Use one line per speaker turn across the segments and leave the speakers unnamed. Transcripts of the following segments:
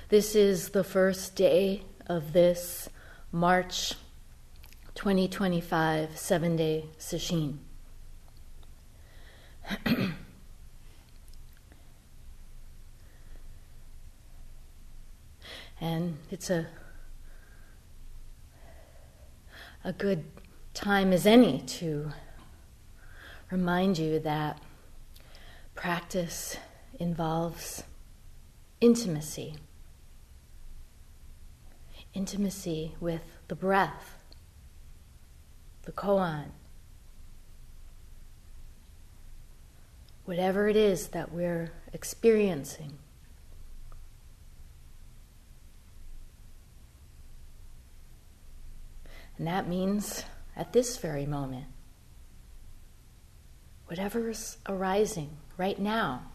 This is the first day of this March 2025 7-day sesshin. And it's a good time as any to remind you that practice involves intimacy. Intimacy with the breath, the koan, whatever it is that we're experiencing. And that means at this very moment, whatever's arising right now,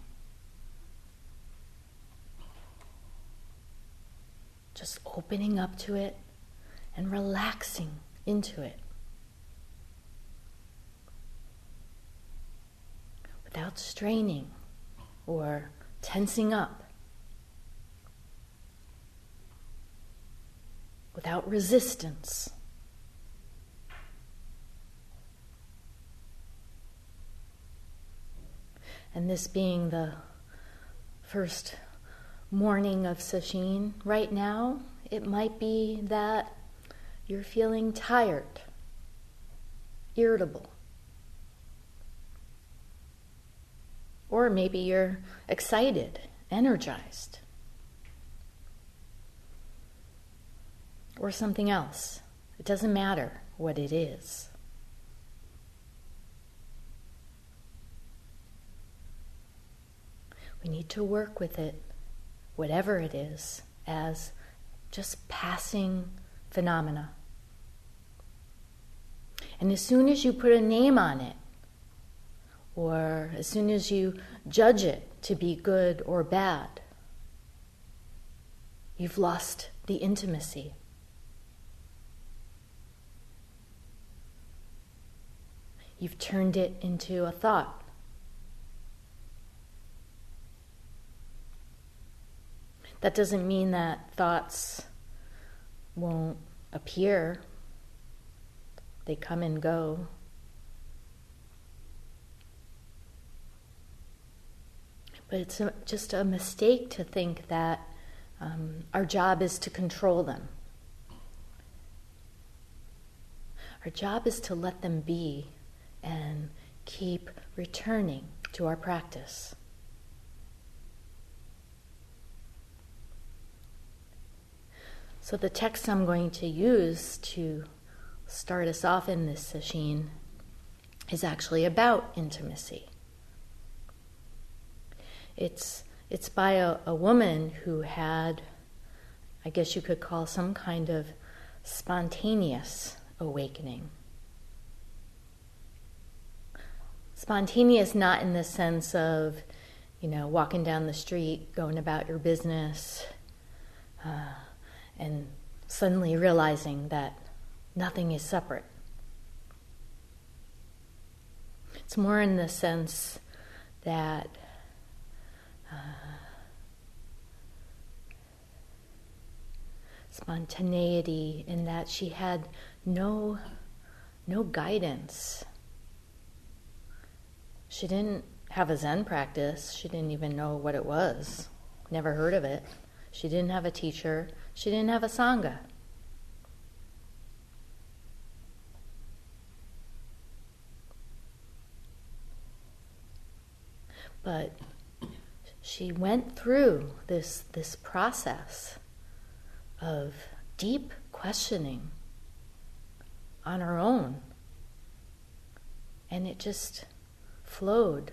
just opening up to it and relaxing into it without straining or tensing up, without resistance. And this being the first morning of sesshin, right now, it might be that you're feeling tired, irritable. Or maybe you're excited, energized. Or something else. It doesn't matter what it is. We need to work with it, whatever it is, as just passing phenomena. And as soon as you put a name on it, or as soon as you judge it to be good or bad, you've lost the intimacy. You've turned it into a thought. That doesn't mean that thoughts won't appear. They come and go. But it's just a mistake to think that our job is to control them. Our job is to let them be and keep returning to our practice. So the text I'm going to use to start us off in this sesshin is actually about intimacy. It's by a woman who had, I guess you could call, some kind of spontaneous awakening. Spontaneous not in the sense of, walking down the street, going about your business, and suddenly realizing that nothing is separate. It's more in the sense that spontaneity, in that she had no guidance. She didn't have a Zen practice. She didn't even know what it was. Never heard of it. She didn't have a teacher. She didn't have a sangha. But she went through this process of deep questioning on her own. And it just flowed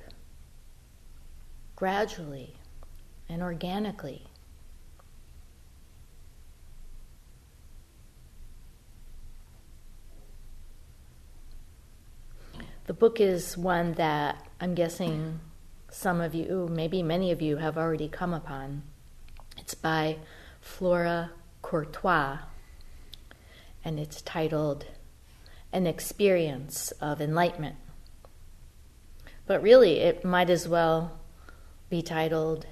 gradually and organically. The book is one that I'm guessing some of you, maybe many of you, have already come upon. It's by Flora Courtois, and it's titled An Experience of Enlightenment. But really, it might as well be titled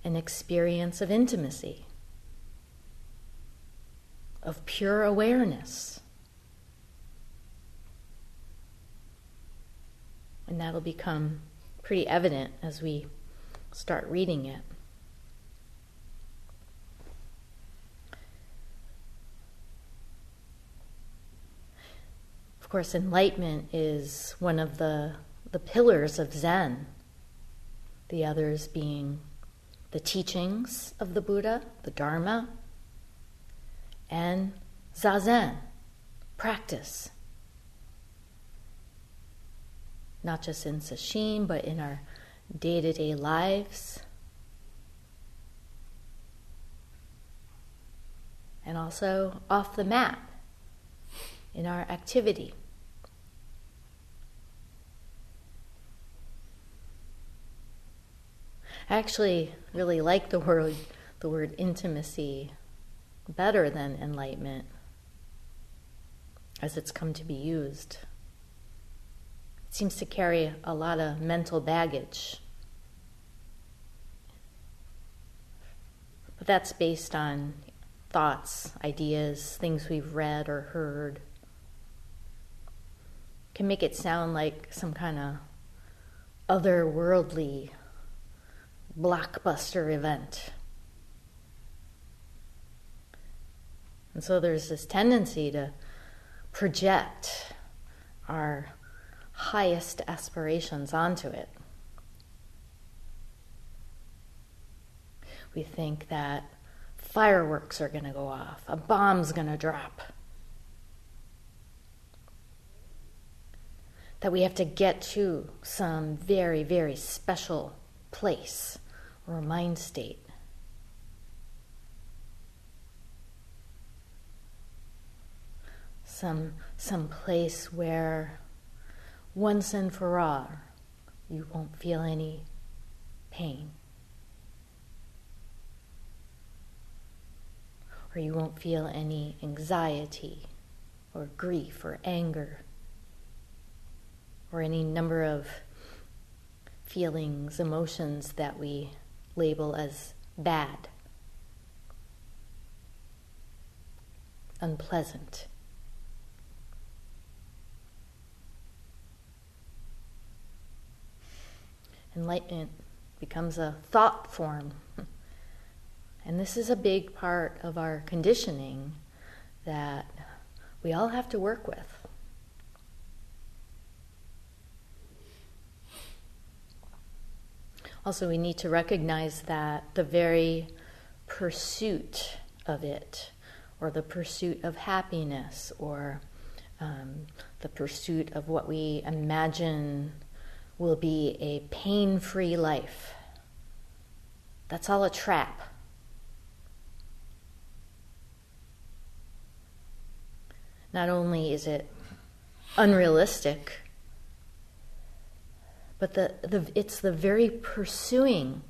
An Experience of Intimacy. of pure awareness. And that'll become pretty evident as we start reading it. Of course, enlightenment is one of the pillars of Zen, the others being the teachings of the Buddha, the Dharma, and Zazen, practice. Not just in sesshin, but in our day-to-day lives. And also off the mat, in our activity. I actually really like the word intimacy better than enlightenment as it's come to be used. It seems to carry a lot of mental baggage. But that's based on thoughts, ideas, things we've read or heard. Can make it sound like some kind of otherworldly blockbuster event. And so there's this tendency to project our highest aspirations onto it. We think that fireworks are going to go off, a bomb's going to drop, that we have to get to some very, very special place or mind state. Some place where once and for all you won't feel any pain. Or you won't feel any anxiety or grief or anger or any number of feelings, emotions that we label as bad, unpleasant. Enlightenment becomes a thought form. And this is a big part of our conditioning that we all have to work with. Also, we need to recognize that the very pursuit of it, or the pursuit of happiness, or the pursuit of what we imagine will be a pain-free life, that's all a trap. Not only is it unrealistic, but it's the very pursuing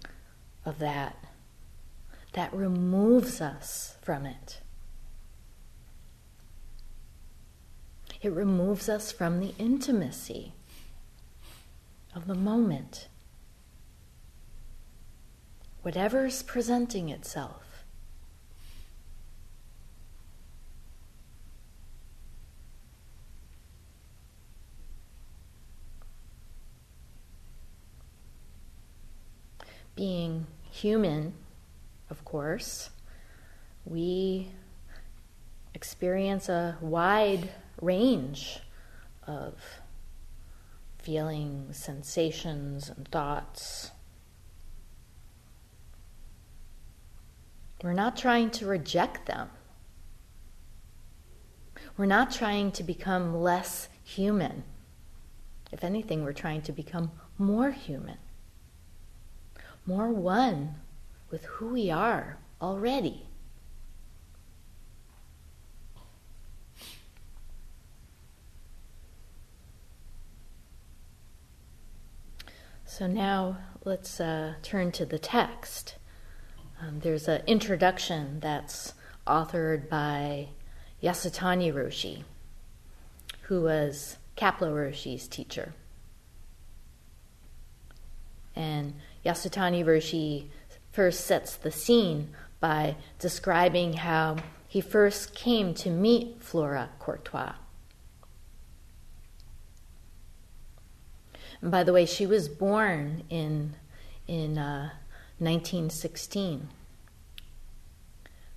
of that removes us from it. It removes us from the intimacy of the moment. Whatever's presenting itself. Being human, of course, we experience a wide range of feelings, sensations, and thoughts. We're not trying to reject them. We're not trying to become less human. If anything, we're trying to become more human. More one with who we are already. So now let's turn to the text. There's an introduction that's authored by Yasutani Roshi, who was Kapla Roshi's teacher. And Yasutani Roshi first sets the scene by describing how he first came to meet Flora Courtois. And by the way, she was born in 1916,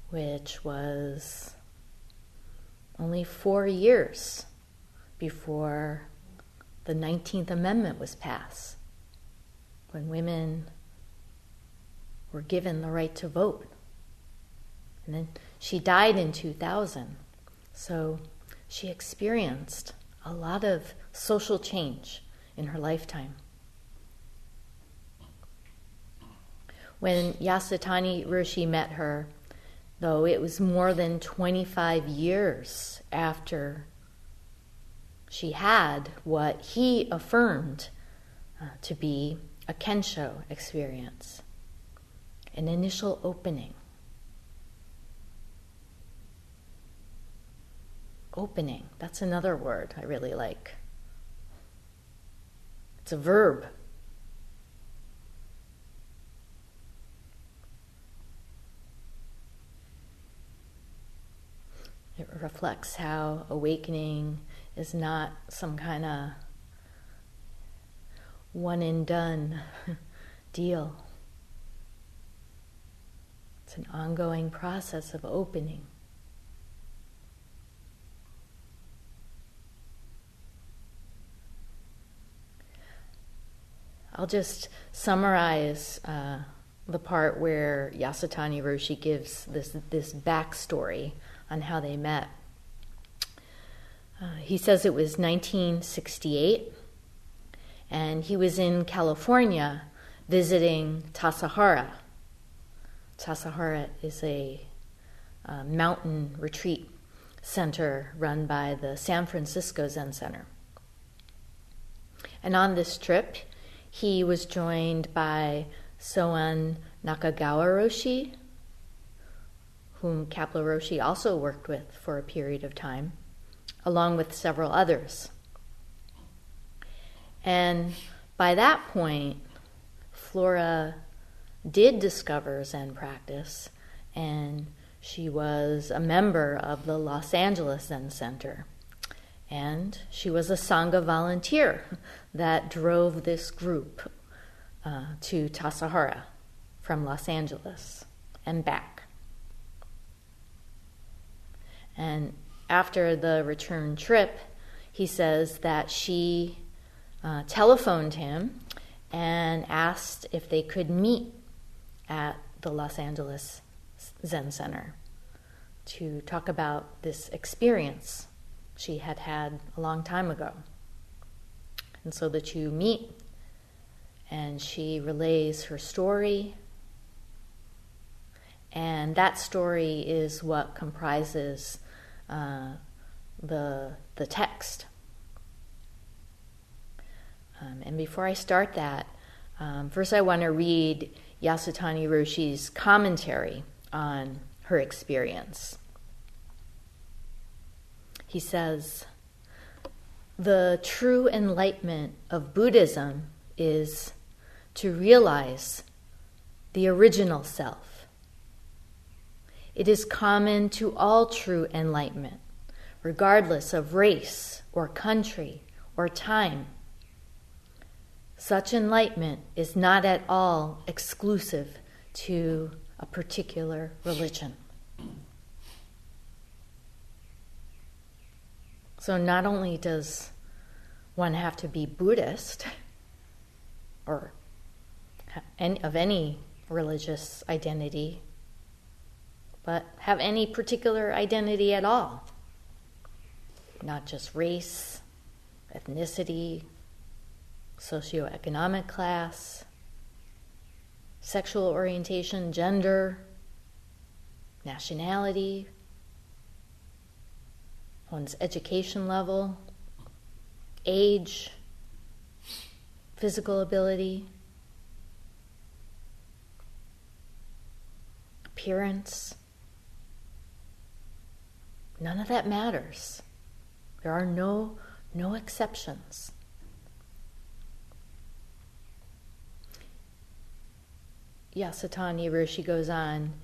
which was only 4 years before the 19th Amendment was passed, when women were given the right to vote. And then she died in 2000. So she experienced a lot of social change in her lifetime. When Yasutani Roshi met her, though, it was more than 25 years after she had what he affirmed to be a Kensho experience, an initial opening. Opening, that's another word I really like. It's a verb. It reflects how awakening is not some kind of one and done deal. It's an ongoing process of opening. I'll just summarize the part where Yasutani Roshi gives this backstory on how they met. He says it was 1968, and he was in California visiting Tassajara. Tassajara is a mountain retreat center run by the San Francisco Zen Center. And on this trip, he was joined by Soen Nakagawa Roshi, whom Kapla Roshi also worked with for a period of time, along with several others. And by that point, Flora did discover Zen practice, and she was a member of the Los Angeles Zen Center. And she was a Sangha volunteer that drove this group to Tassajara from Los Angeles and back. And after the return trip, he says that she telephoned him and asked if they could meet at the Los Angeles Zen Center to talk about this experience she had had a long time ago. And so the two meet, and she relays her story, and that story is what comprises the text. And before I start that, first I want to read Yasutani Roshi's commentary on her experience. He says, "The true enlightenment of Buddhism is to realize the original self. It is common to all true enlightenment, regardless of race or country or time. Such enlightenment is not at all exclusive to a particular religion." So not only does one have to be Buddhist or of any religious identity, but have any particular identity at all. Not just race, ethnicity, socioeconomic class, sexual orientation, gender, nationality, one's education level, age, physical ability, appearance. None of that matters. There are no exceptions. Yasutani Roshi goes on,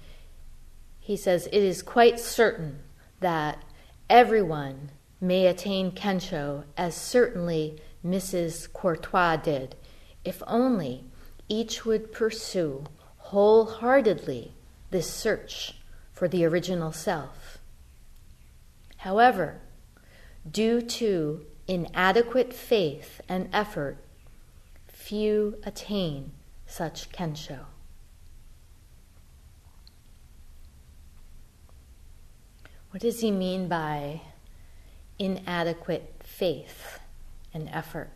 he says, it is quite certain that everyone may attain Kensho as certainly Mrs. Courtois did, if only each would pursue wholeheartedly this search for the original self. However, due to inadequate faith and effort, few attain such Kensho. What does he mean by inadequate faith and effort?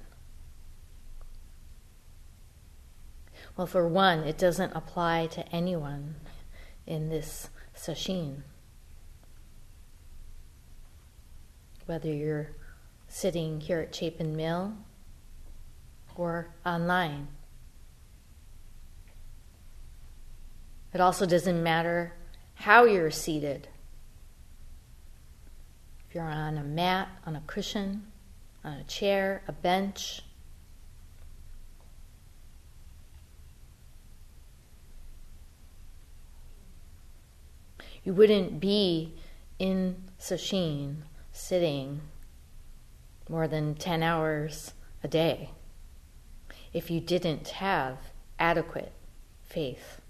Well, for one, it doesn't apply to anyone in this sesshin. Whether you're sitting here at Chapin Mill or online. It also doesn't matter how you're seated. If you're on a mat, on a cushion, on a chair, a bench. You wouldn't be in sesshin sitting more than 10 hours a day if you didn't have adequate faith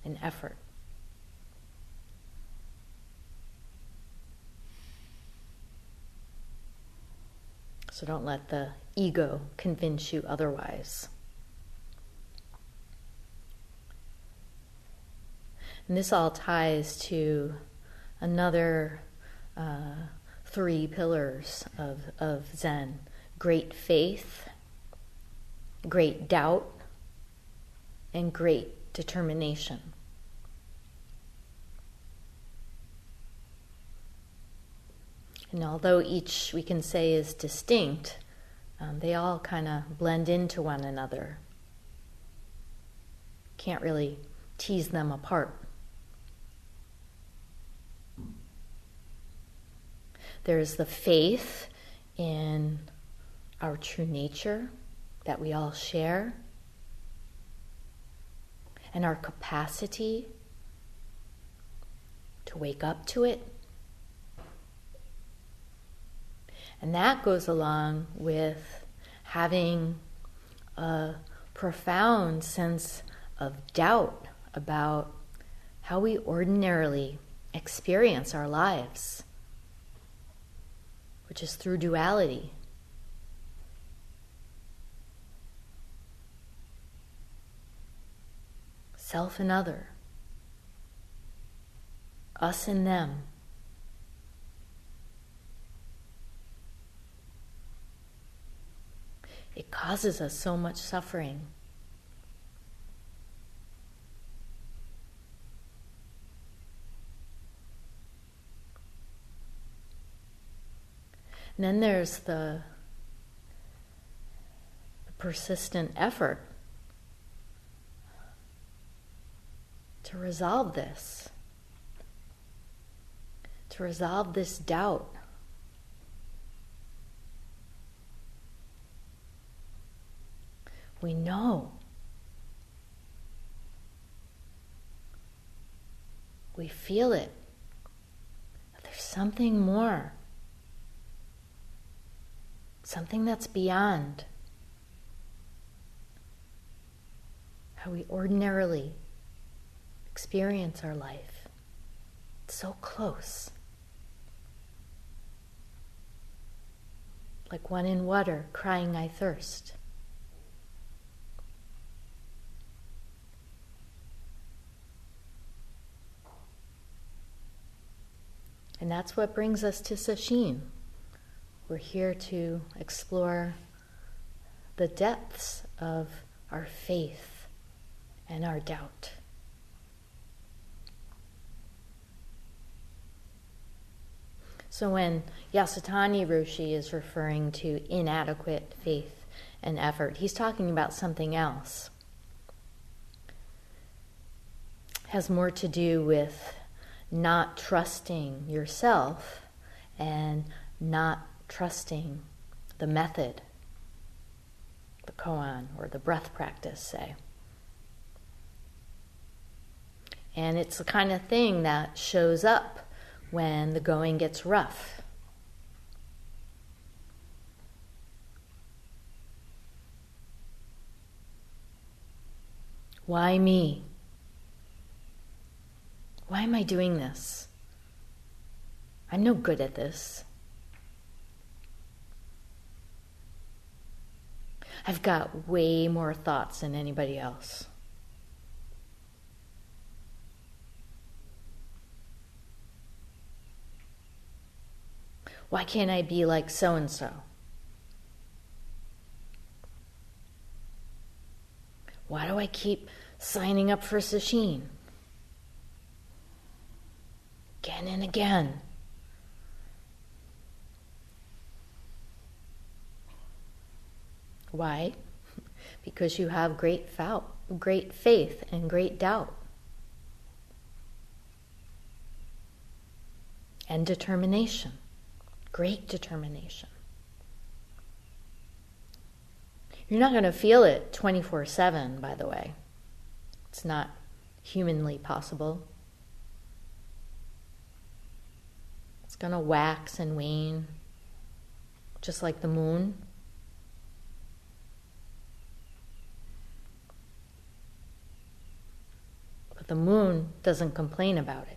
and effort. So don't let the ego convince you otherwise. And this all ties to another 3 pillars of Zen: great faith, great doubt, and great determination. And although each, we can say, is distinct, they all kind of blend into one another. Can't really tease them apart. There's the faith in our true nature that we all share, and our capacity to wake up to it. And that goes along with having a profound sense of doubt about how we ordinarily experience our lives, which is through duality. Self and other, us and them. It causes us so much suffering. And then there's the persistent effort to resolve this, to resolve this doubt. We know. We feel it. But there's something more. Something that's beyond how we ordinarily experience our life. It's so close. Like one in water crying, "I thirst." And that's what brings us to sesshin. We're here to explore the depths of our faith and our doubt. So when Yasutani Roshi is referring to inadequate faith and effort, he's talking about something else. It has more to do with not trusting yourself and not trusting the method, the koan, or the breath practice, say. And it's the kind of thing that shows up when the going gets rough. Why me? Why am I doing this? I'm no good at this. I've got way more thoughts than anybody else. Why can't I be like so-and-so? Why do I keep signing up for sesshin? Again and again. Why? Because you have great faith and great doubt. And determination. Great determination. You're not going to feel it 24/7, by the way. It's not humanly possible. It's going to wax and wane, just like the moon. But the moon doesn't complain about it.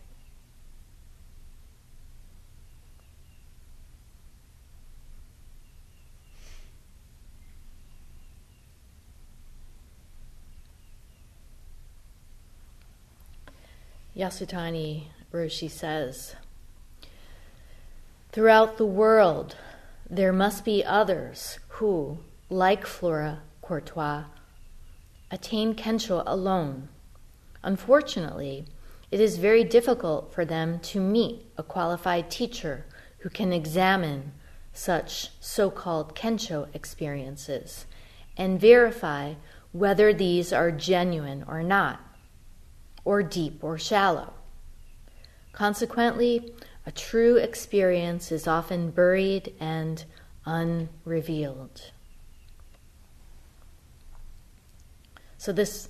Yasutani Roshi says, throughout the world, there must be others who, like Flora Courtois, attain Kensho alone. Unfortunately, it is very difficult for them to meet a qualified teacher who can examine such so-called Kensho experiences and verify whether these are genuine or not, or deep or shallow. Consequently, a true experience is often buried and unrevealed. So this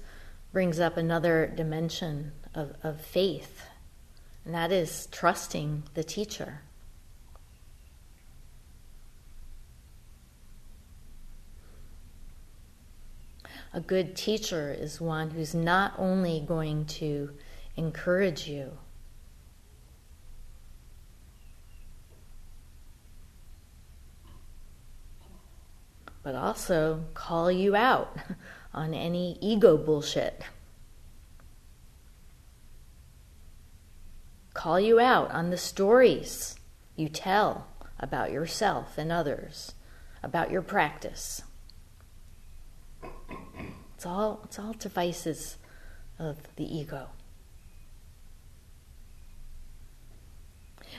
brings up another dimension of faith, and that is trusting the teacher. A good teacher is one who's not only going to encourage you, but also call you out on any ego bullshit. Call you out on the stories you tell about yourself and others, about your practice. It's all devices of the ego.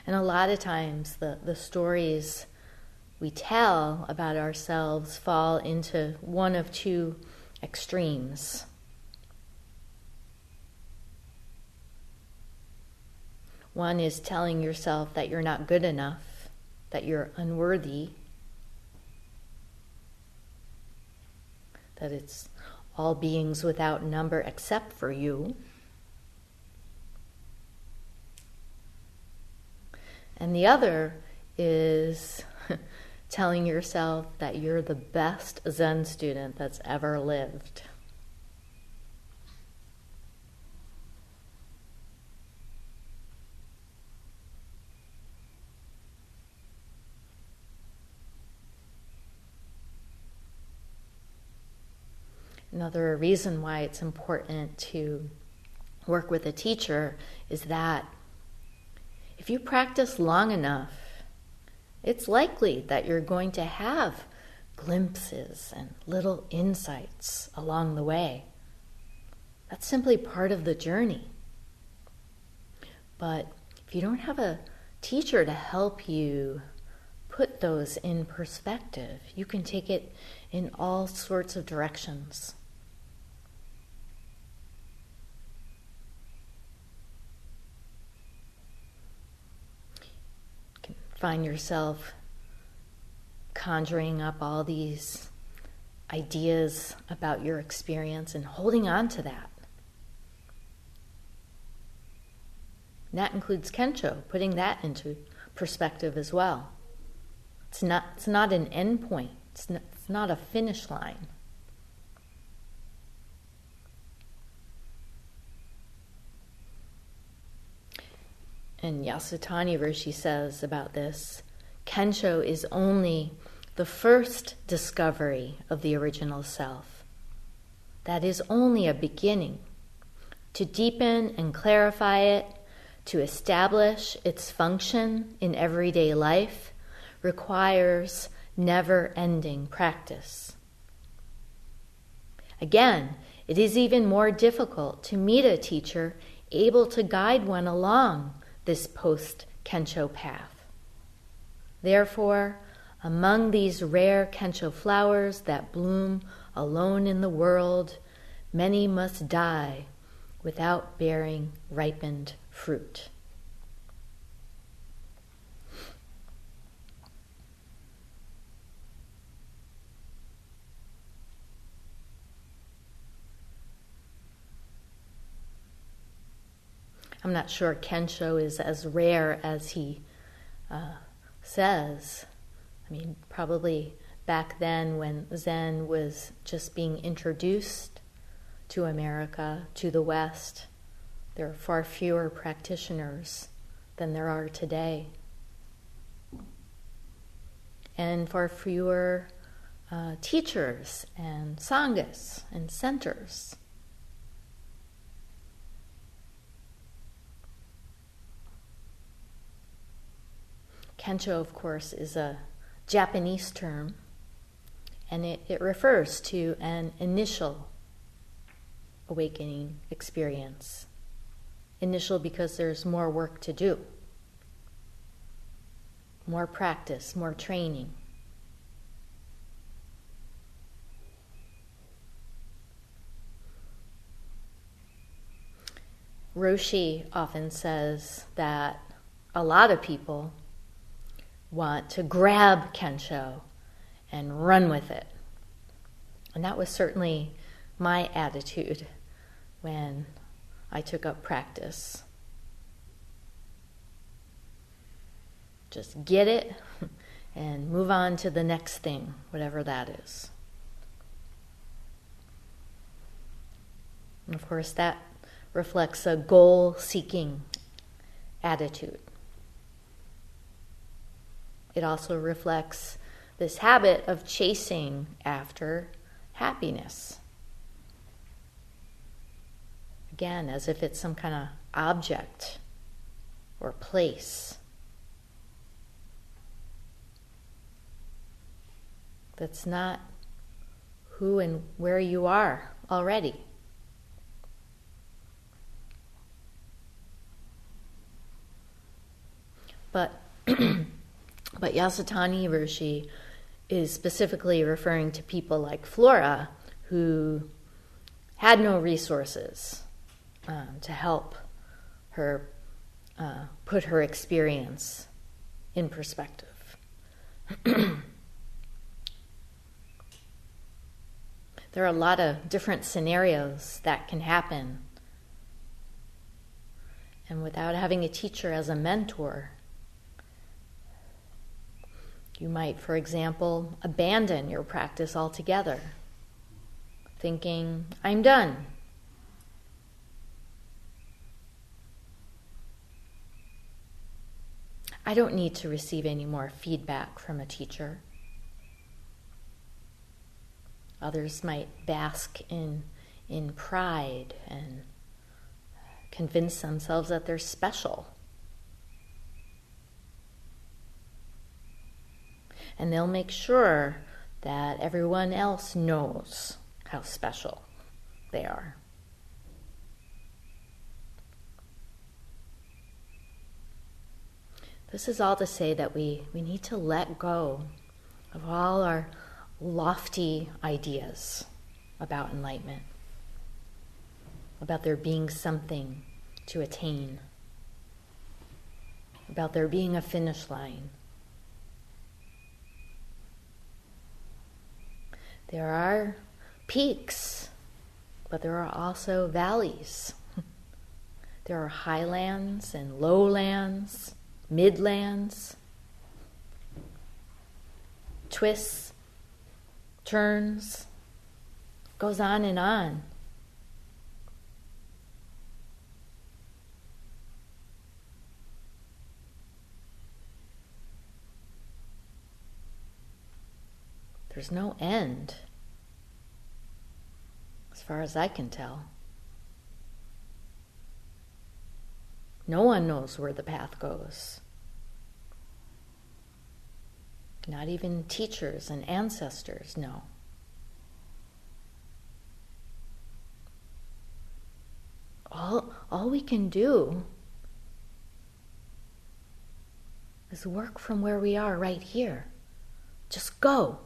And a lot of times the stories we tell about ourselves fall into one of two extremes. One is telling yourself that you're not good enough, that you're unworthy, that it's all beings without number except for you. And the other is telling yourself that you're the best Zen student that's ever lived. Another reason why it's important to work with a teacher is that if you practice long enough, it's likely that you're going to have glimpses and little insights along the way. That's simply part of the journey. But if you don't have a teacher to help you put those in perspective, you can take it in all sorts of directions. Find yourself conjuring up all these ideas about your experience and holding on to that. And that includes Kensho, putting that into perspective as well. It's not an end point. It's not a finish line. And Yasutani Roshi says about this, Kensho is only the first discovery of the original self. That is only a beginning. To deepen and clarify it, to establish its function in everyday life, requires never-ending practice. Again, it is even more difficult to meet a teacher able to guide one along this post-Kensho path. Therefore, among these rare Kensho flowers that bloom alone in the world, many must die without bearing ripened fruit. I'm not sure Kensho is as rare as he says. I mean, probably back then when Zen was just being introduced to America, to the West, there are far fewer practitioners than there are today. And far fewer teachers and sanghas and centers. Kensho, of course, is a Japanese term, and it refers to an initial awakening experience. Initial because there's more work to do, more practice, more training. Roshi often says that a lot of people want to grab Kensho and run with it. And that was certainly my attitude when I took up practice. Just get it and move on to the next thing, whatever that is. And of course, that reflects a goal-seeking attitude. It also reflects this habit of chasing after happiness. Again, as if it's some kind of object or place. That's not who and where you are already. But Yasutani Roshi is specifically referring to people like Flora who had no resources to help her put her experience in perspective. There are a lot of different scenarios that can happen. And without having a teacher as a mentor, you might, for example, abandon your practice altogether, thinking, I'm done. I don't need to receive any more feedback from a teacher. Others might bask in pride and convince themselves that they're special. And they'll make sure that everyone else knows how special they are. This is all to say that we need to let go of all our lofty ideas about enlightenment, about there being something to attain, about there being a finish line. There are peaks, but there are also valleys. There are highlands and lowlands, midlands, twists, turns, goes on and on. There's no end, as far as I can tell. No one knows where the path goes. Not even teachers and ancestors know. All we can do is work from where we are right here. Just go.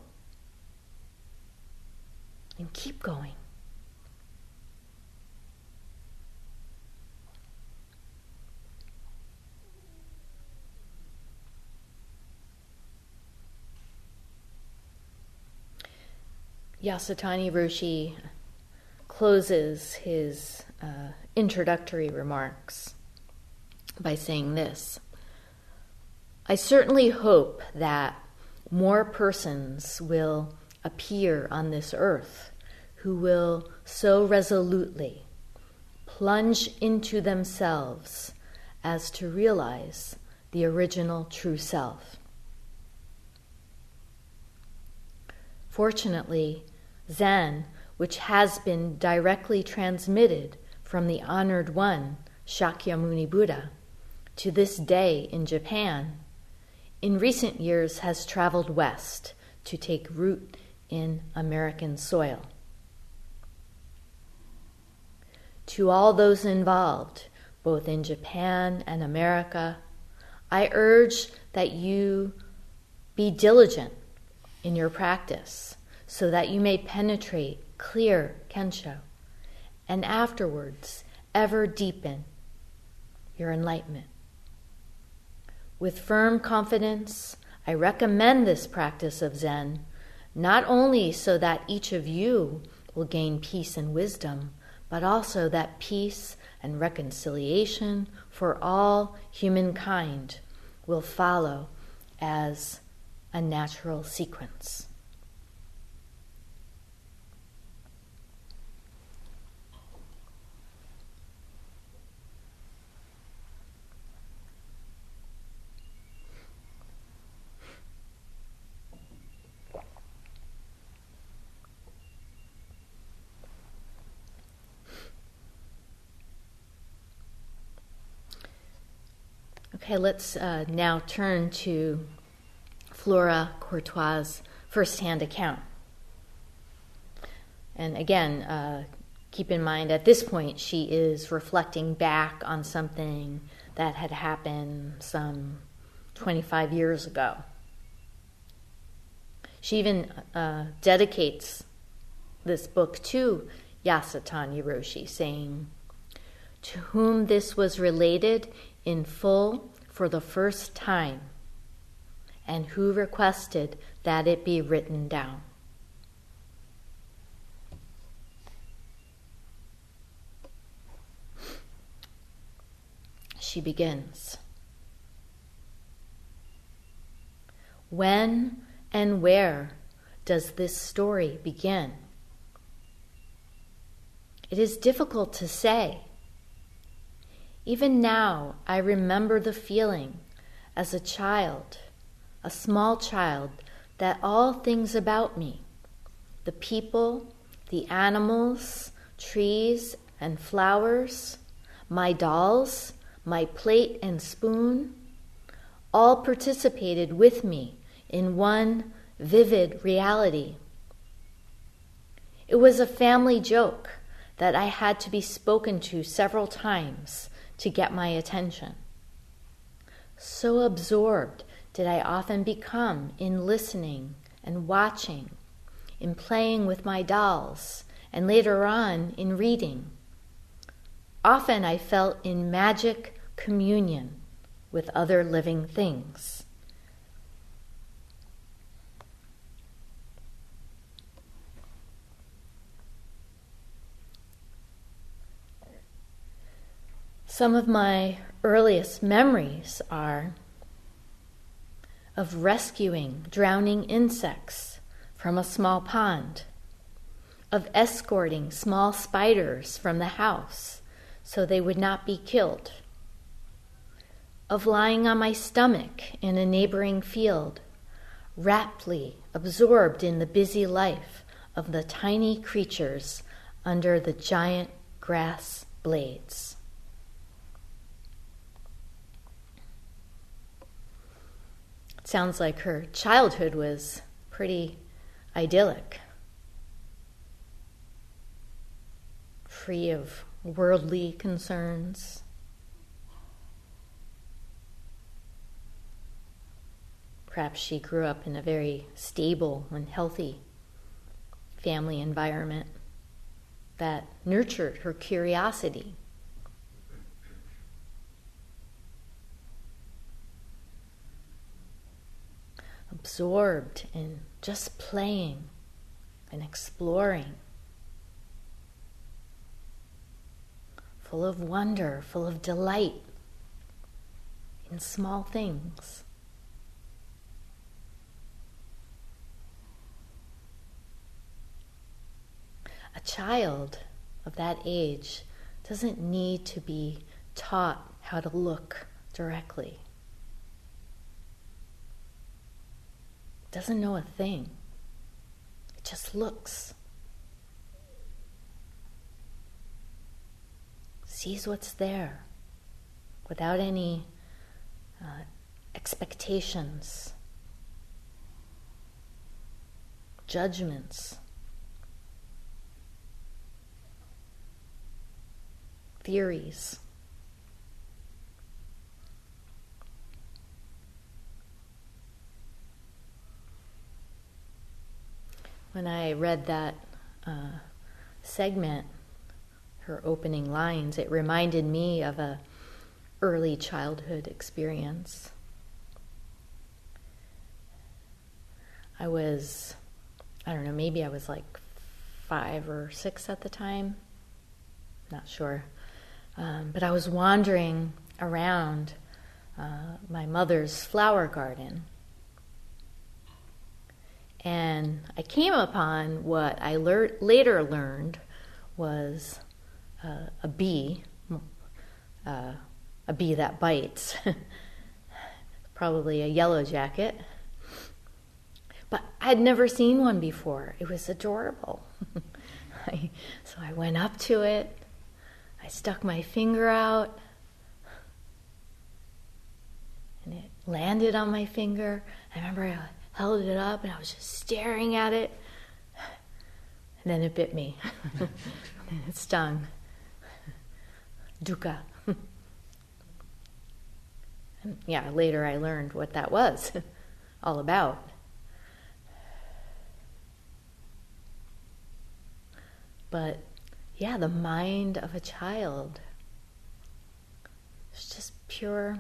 And keep going. Yasutani Roshi closes his introductory remarks by saying this: I certainly hope that more persons will appear on this earth who will so resolutely plunge into themselves as to realize the original true self. Fortunately, Zen, which has been directly transmitted from the honored one, Shakyamuni Buddha, to this day in Japan, in recent years has traveled west to take root in American soil. To all those involved, both in Japan and America, I urge that you be diligent in your practice so that you may penetrate clear Kensho and afterwards ever deepen your enlightenment. With firm confidence, I recommend this practice of Zen, not only so that each of you will gain peace and wisdom, but also that peace and reconciliation for all humankind will follow as a natural sequence. Okay, let's now turn to Flora Courtois' first-hand account. And again, keep in mind at this point she is reflecting back on something that had happened some 25 years ago. She even dedicates this book to Yasutani Roshi, saying, "To whom this was related in full for the first time, and who requested that it be written down." She begins, "When and where does this story begin? It is difficult to say. Even now, I remember the feeling as a child, a small child, that all things about me, the people, the animals, trees and flowers, my dolls, my plate and spoon, all participated with me in one vivid reality. It was a family joke that I had to be spoken to several times to get my attention. So absorbed did I often become in listening and watching, in playing with my dolls, and later on in reading. Often I felt in magic communion with other living things." Some of my earliest memories are of rescuing drowning insects from a small pond, of escorting small spiders from the house so they would not be killed, of lying on my stomach in a neighboring field, raptly absorbed in the busy life of the tiny creatures under the giant grass blades. It sounds like her childhood was pretty idyllic, free of worldly concerns. Perhaps she grew up in a very stable and healthy family environment that nurtured her curiosity. Absorbed in just playing and exploring. Full of wonder, full of delight in small things. A child of that age doesn't need to be taught how to look directly. Doesn't know a thing. It just looks. Sees what's there without any expectations, judgments, theories. When I read that segment, her opening lines, it reminded me of a early childhood experience. I don't know, maybe I was like 5 or 6 at the time, not sure. But I was wandering around my mother's flower garden. And I came upon what I later learned was a bee that bites, probably a yellow jacket. But I'd never seen one before. It was adorable. So I went up to it. I stuck my finger out, and it landed on my finger. I remember I held it up, and I was just staring at it. And then it bit me. And it stung. Dukkha. And yeah, later I learned what that was all about. But yeah, the mind of a child is just pure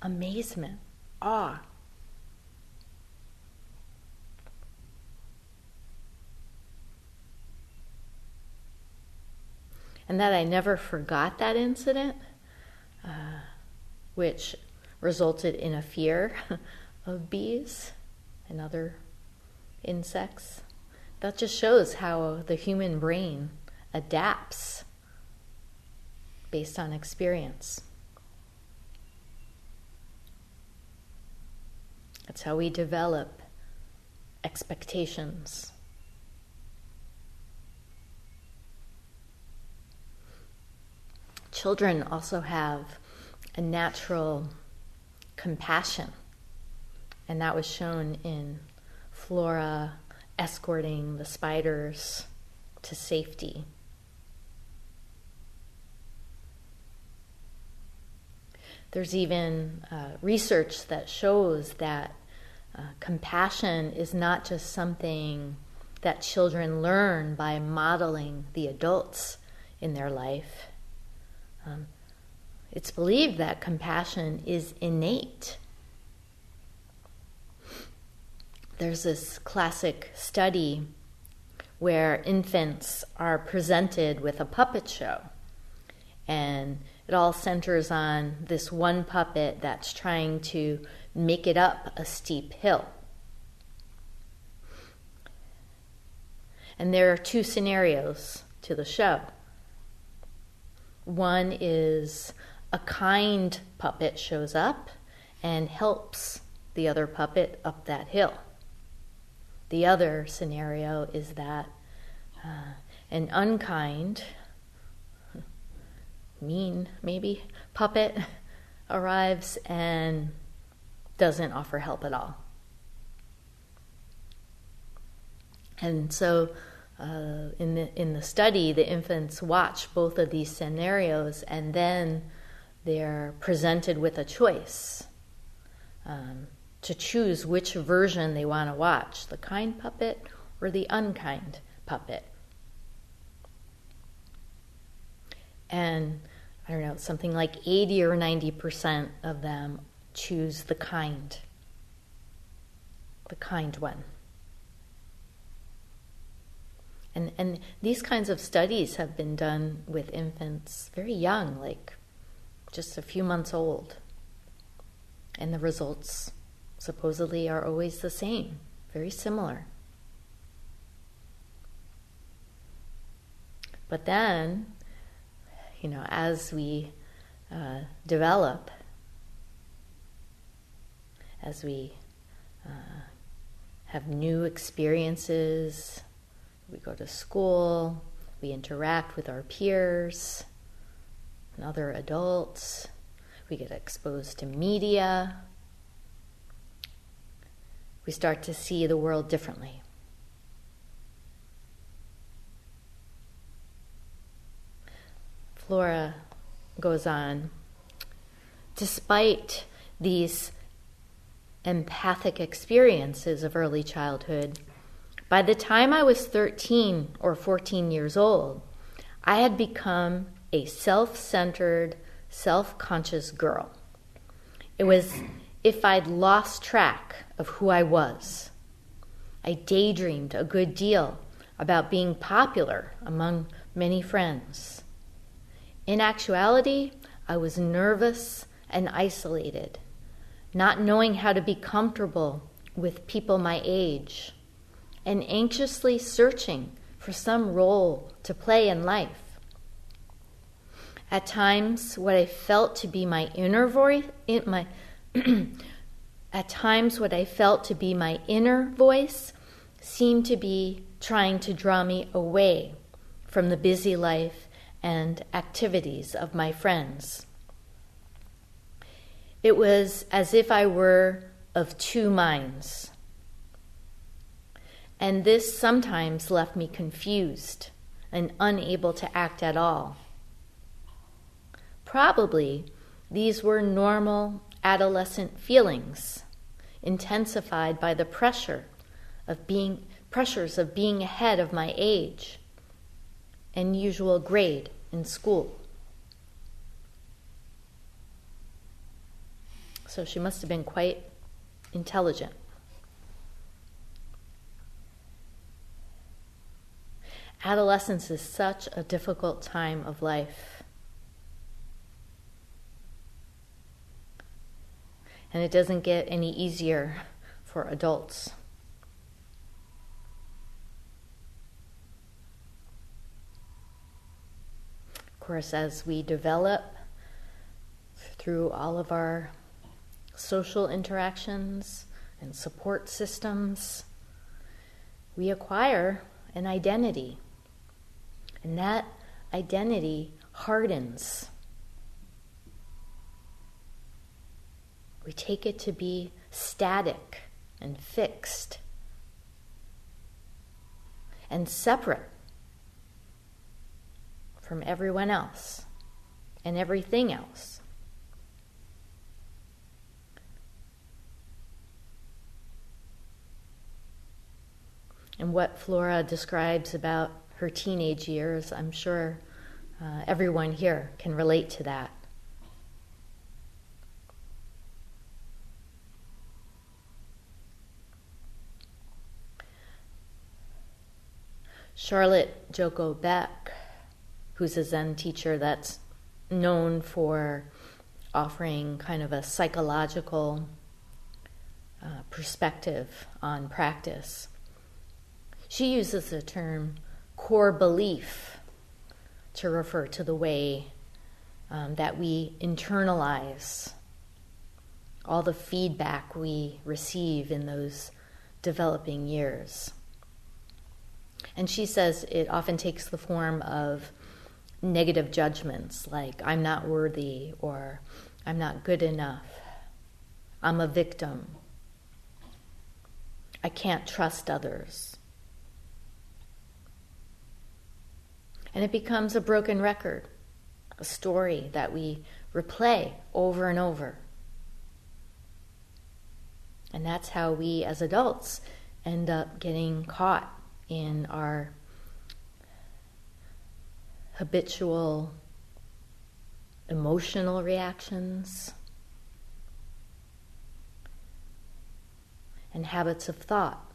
amazement, awe. And that I never forgot that incident, which resulted in a fear of bees and other insects. That just shows how the human brain adapts based on experience. That's how we develop expectations. Children also have a natural compassion, and that was shown in Flora escorting the spiders to safety. There's even research that shows that compassion is not just something that children learn by modeling the adults in their life. It's believed that compassion is innate. There's this classic study where infants are presented with a puppet show, and it all centers on this one puppet that's trying to make it up a steep hill. And there are two scenarios to the show. One is a kind puppet shows up and helps the other puppet up that hill. The other scenario is that an unkind, mean maybe, puppet arrives and doesn't offer help at all. And so in the study, the infants watch both of these scenarios, and then they're presented with a choice to choose which version they want to watch, the kind puppet or the unkind puppet. And I don't know, something like 80 or 90% of them choose the kind one. And these kinds of studies have been done with infants very young, like just a few months old. And the results supposedly are always the same, very similar. But then, as we develop, as we have new experiences, we go to school, we interact with our peers and other adults, we get exposed to media, we start to see the world differently. Flora goes on, despite these empathic experiences of early childhood, by the time I was 13 or 14 years old, I had become a self-centered, self-conscious girl. It was if I'd lost track of who I was. I daydreamed a good deal about being popular among many friends. In actuality, I was nervous and isolated, not knowing how to be comfortable with people my age, and anxiously searching for some role to play in life. At times, what I felt to be my inner voice, seemed to be trying to draw me away from the busy life and activities of my friends. It was as if I were of two minds. And this sometimes left me confused and unable to act at all. Probably these were normal adolescent feelings, intensified by the pressures of being ahead of my age and usual grade in school. So she must have been quite intelligent. Adolescence is such a difficult time of life. And it doesn't get any easier for adults. Of course, as we develop through all of our social interactions and support systems, we acquire an identity. And that identity hardens. We take it to be static and fixed and separate from everyone else and everything else. And what Flora describes about her teenage years, I'm sure everyone here can relate to that. Charlotte Joko Beck, who's a Zen teacher that's known for offering kind of a psychological perspective on practice. She uses the term core belief to refer to the way that we internalize all the feedback we receive in those developing years. And she says it often takes the form of negative judgments like, I'm not worthy, or I'm not good enough, I'm a victim, I can't trust others. And it becomes a broken record, a story that we replay over and over. And that's how we as adults end up getting caught in our habitual emotional reactions and habits of thought.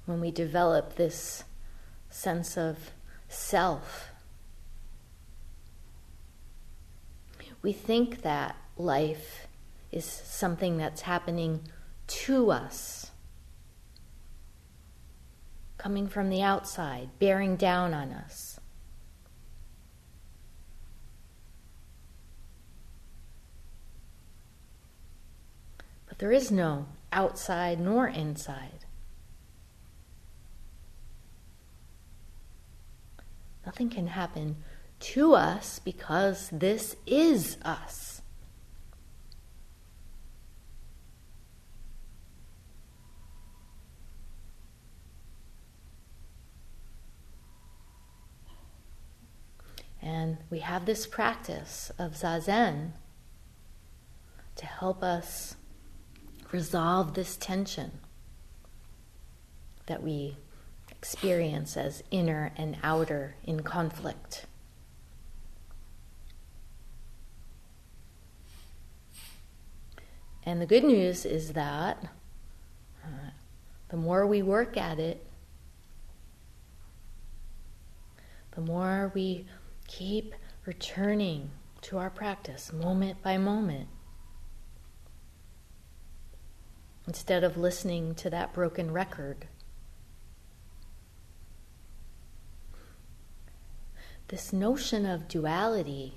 When we develop this sense of self, we think that life is something that's happening to us, coming from the outside, bearing down on us. But there is no outside nor inside. Nothing can happen to us because this is us. And we have this practice of Zazen to help us resolve this tension that we experience as inner and outer in conflict. And the good news is that the more we work at it, the more we keep returning to our practice moment by moment, instead of listening to that broken record. This notion of duality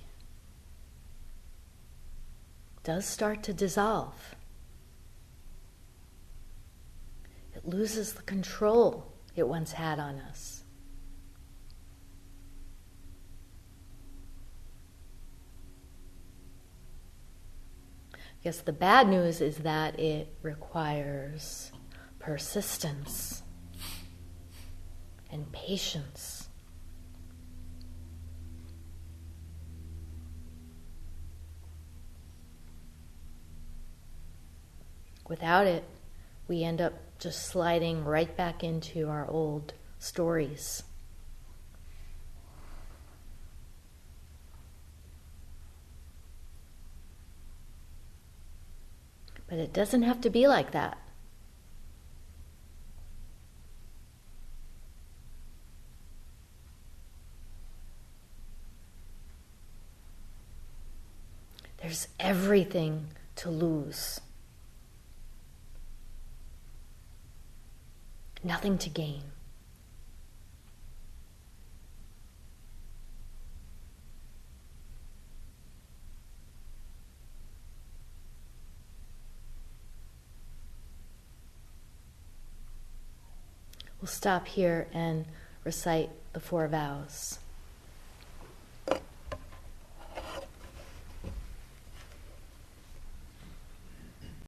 does start to dissolve. It loses the control it once had on us. I guess the bad news is that it requires persistence and patience. Without it, we end up just sliding right back into our old stories. But it doesn't have to be like that. There's everything to lose. Nothing to gain. We'll stop here and recite the 4 vows.